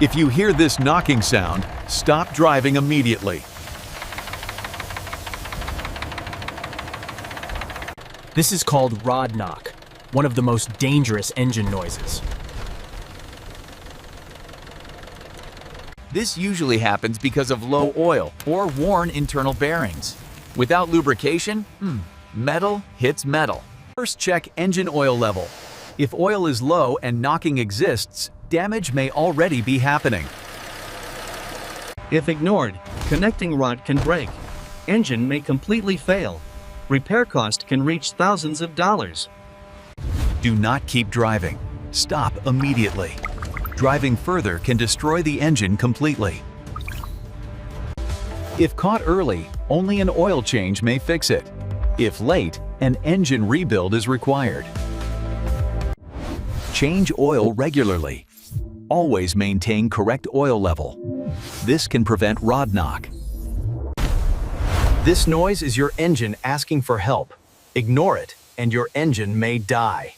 If you hear this knocking sound, stop driving immediately. This is called rod knock, one of the most dangerous engine noises. This usually happens because of low oil or worn internal bearings. Without lubrication, metal hits metal. First, check engine oil level. If oil is low and knocking exists, damage may already be happening. If ignored, connecting rod can break. Engine may completely fail. Repair cost can reach thousands of dollars. Do not keep driving. Stop immediately. Driving further can destroy the engine completely. If caught early, only an oil change may fix it. If late, an engine rebuild is required. Change oil regularly. Always maintain correct oil level. This can prevent rod knock. This noise is your engine asking for help. Ignore it, and your engine may die.